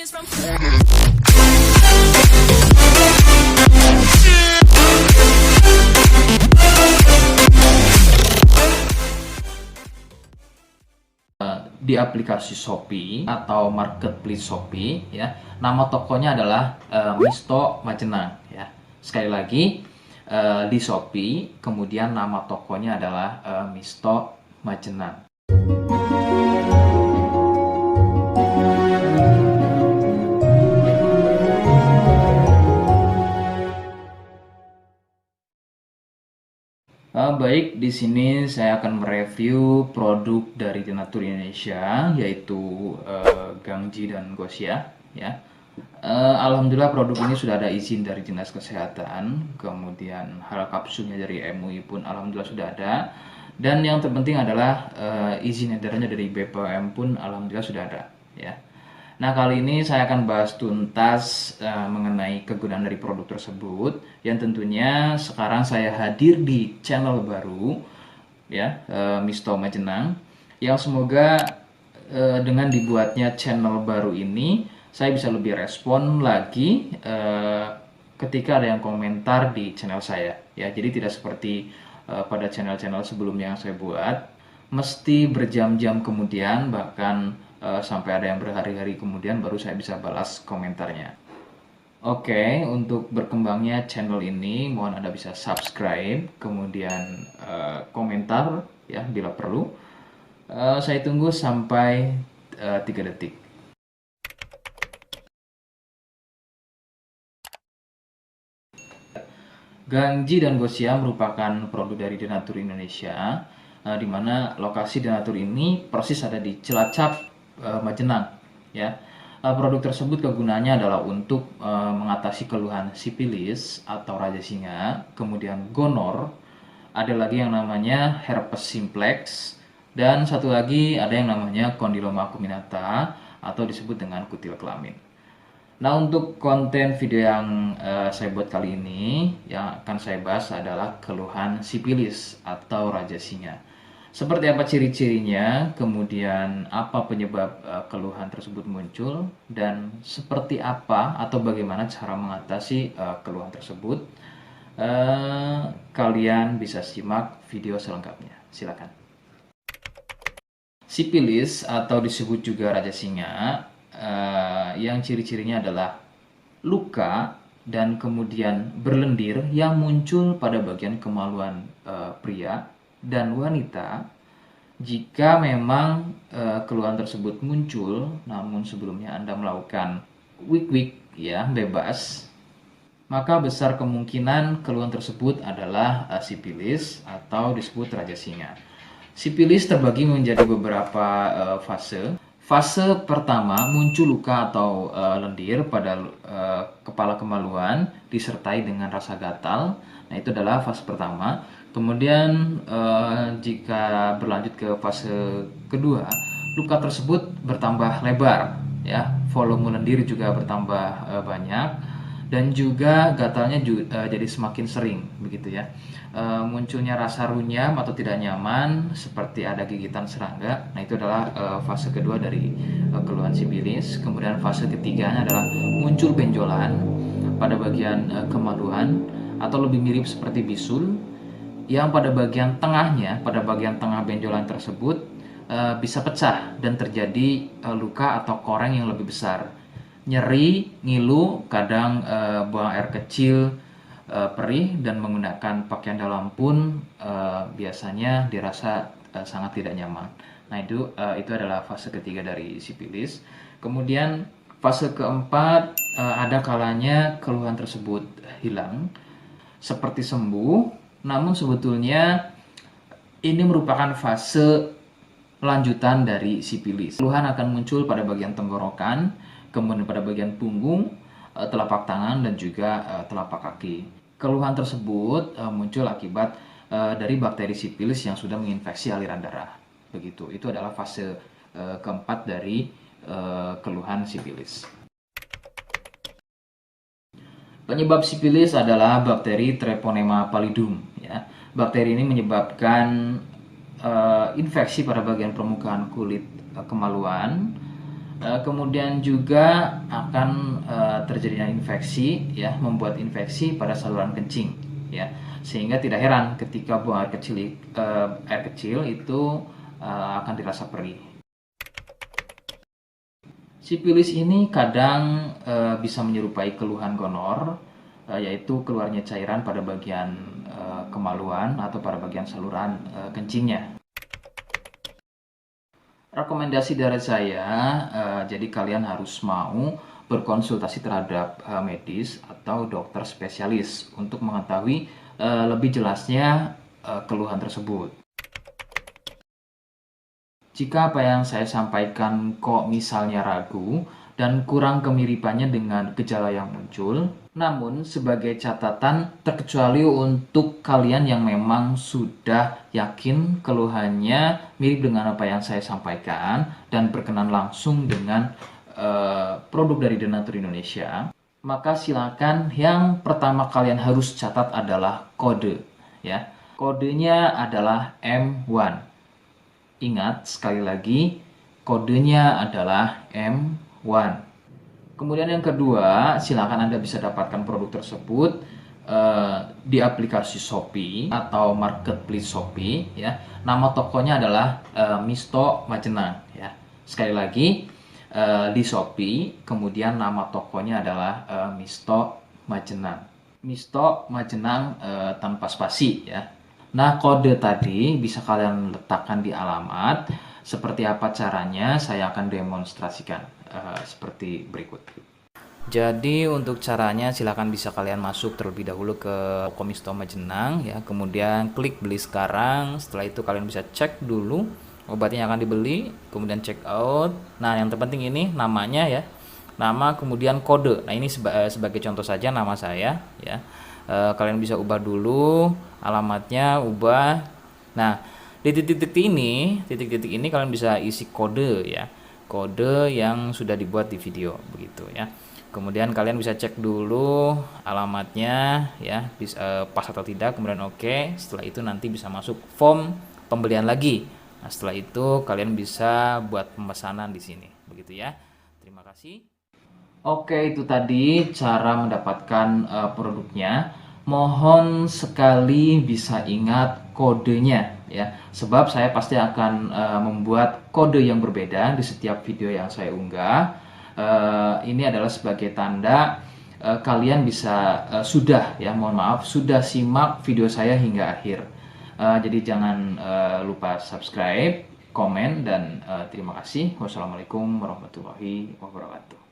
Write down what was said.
Di aplikasi Shopee atau marketplace Shopee ya, nama tokonya adalah Misto Majenang ya. Sekali lagi di Shopee, kemudian nama tokonya adalah Misto Majenang. Baik, di sini saya akan mereview produk dari Denatur Indonesia, yaitu Gangji dan Gosia. Ya, alhamdulillah produk ini sudah ada izin dari Dinas Kesehatan, kemudian hal kapsulnya dari MUI pun alhamdulillah sudah ada, dan yang terpenting adalah izin edarnya dari BPOM pun alhamdulillah sudah ada. Ya. Nah, kali ini saya akan bahas tuntas mengenai kegunaan dari produk tersebut, yang tentunya sekarang saya hadir di channel baru ya, Misto Majenang, yang semoga dengan dibuatnya channel baru ini saya bisa lebih respon lagi ketika ada yang komentar di channel saya ya. Jadi tidak seperti pada channel-channel sebelumnya yang saya buat, mesti berjam-jam kemudian, bahkan sampai ada yang berhari-hari kemudian baru saya bisa balas komentarnya. Oke, untuk berkembangnya channel ini mohon Anda bisa subscribe, kemudian komentar ya bila perlu. Saya tunggu sampai 3 detik. Gangji dan Gosia merupakan produk dari Denatur Indonesia, di mana lokasi Denatur ini persis ada di Cilacap, Majenang ya. Produk tersebut kegunaannya adalah untuk mengatasi keluhan sipilis atau raja singa, kemudian gonor, ada lagi yang namanya herpes simplex, dan satu lagi ada yang namanya kondiloma acuminata atau disebut dengan kutil kelamin. Nah, untuk konten video yang saya buat kali ini, yang akan saya bahas adalah keluhan sipilis atau raja singa. Seperti apa ciri-cirinya, kemudian apa penyebab keluhan tersebut muncul, dan seperti apa atau bagaimana cara mengatasi keluhan tersebut. Kalian bisa simak video selengkapnya. Silakan. Sipilis atau disebut juga raja singa, yang ciri-cirinya adalah luka dan kemudian berlendir yang muncul pada bagian kemaluan pria dan wanita. Jika memang keluhan tersebut muncul namun sebelumnya Anda melakukan wik-wik ya bebas, maka besar kemungkinan keluhan tersebut adalah sipilis atau disebut raja singa. Sipilis terbagi menjadi beberapa fase. Fase pertama, muncul luka atau lendir pada kepala kemaluan disertai dengan rasa gatal. Nah, itu adalah fase pertama. Kemudian jika berlanjut ke fase kedua, luka tersebut bertambah lebar ya, volume lendir juga bertambah banyak, dan juga gatalnya jadi semakin sering begitu ya. Munculnya rasa runyam atau tidak nyaman seperti ada gigitan serangga. Nah, itu adalah fase kedua dari keluhan sipilis. Kemudian fase ketiganya adalah muncul benjolan pada bagian kemaluan atau lebih mirip seperti bisul, yang pada bagian tengahnya, pada bagian tengah benjolan tersebut bisa pecah dan terjadi luka atau koreng yang lebih besar. Nyeri, ngilu, kadang buang air kecil, perih, dan menggunakan pakaian dalam pun biasanya dirasa sangat tidak nyaman. Nah, itu adalah fase ketiga dari sipilis. Kemudian fase keempat, ada kalanya keluhan tersebut hilang seperti sembuh. Namun sebetulnya ini merupakan fase lanjutan dari sipilis. Keluhan akan muncul pada bagian tenggorokan, kemudian pada bagian punggung, telapak tangan, dan juga telapak kaki. Keluhan tersebut muncul akibat dari bakteri sipilis yang sudah menginfeksi aliran darah. Begitu. Itu adalah fase keempat dari keluhan sipilis. Penyebab sipilis adalah bakteri Treponema pallidum. Ya. Bakteri ini menyebabkan infeksi pada bagian permukaan kulit kemaluan, Kemudian juga akan terjadinya infeksi, ya, membuat infeksi pada saluran kencing, ya, sehingga tidak heran ketika buang air kecil itu akan dirasa perih. Sipilis ini kadang bisa menyerupai keluhan gonor, yaitu keluarnya cairan pada bagian kemaluan atau pada bagian saluran kencingnya. Rekomendasi dari saya, jadi kalian harus mau berkonsultasi terhadap medis atau dokter spesialis untuk mengetahui lebih jelasnya keluhan tersebut. Jika apa yang saya sampaikan kok misalnya ragu dan kurang kemiripannya dengan gejala yang muncul, namun sebagai catatan, terkecuali untuk kalian yang memang sudah yakin keluhannya mirip dengan apa yang saya sampaikan dan berkenan langsung dengan produk dari Denatur Indonesia, maka silakan yang pertama kalian harus catat adalah kode, ya. Kodenya adalah M1. Ingat, sekali lagi, kodenya adalah M1. Kemudian yang kedua, silakan Anda bisa dapatkan produk tersebut di aplikasi Shopee atau marketplace Shopee, ya. Nama tokonya adalah Misto Majenang, ya. Sekali lagi, di Shopee, kemudian nama tokonya adalah Misto Majenang. Misto Majenang tanpa spasi, ya. Nah, kode tadi bisa kalian letakkan di alamat. Seperti apa caranya, saya akan demonstrasikan seperti berikut. Jadi untuk caranya silakan bisa kalian masuk terlebih dahulu ke toko Misto Majenang, ya. Kemudian klik beli sekarang. Setelah itu kalian bisa cek dulu obatnya yang akan dibeli, kemudian check out. Nah, yang terpenting ini namanya, ya. Nama kemudian kode. Nah, ini sebagai contoh saja nama saya, ya. Kalian bisa ubah dulu alamatnya, ubah. Nah, di titik-titik ini kalian bisa isi kode, ya, kode yang sudah dibuat di video begitu, ya. Kemudian kalian bisa cek dulu alamatnya, ya, pas atau tidak, kemudian oke. Setelah itu nanti bisa masuk form pembelian lagi. Nah, setelah itu kalian bisa buat pemesanan di sini begitu, ya. Terima kasih. Oke, itu tadi cara mendapatkan produknya. Mohon sekali bisa ingat kodenya, ya. Sebab saya pasti akan membuat kode yang berbeda di setiap video yang saya unggah. Ini adalah sebagai tanda kalian bisa sudah, ya, mohon maaf, sudah simak video saya hingga akhir. Jadi jangan lupa subscribe, komen, dan terima kasih. Wassalamualaikum warahmatullahi wabarakatuh.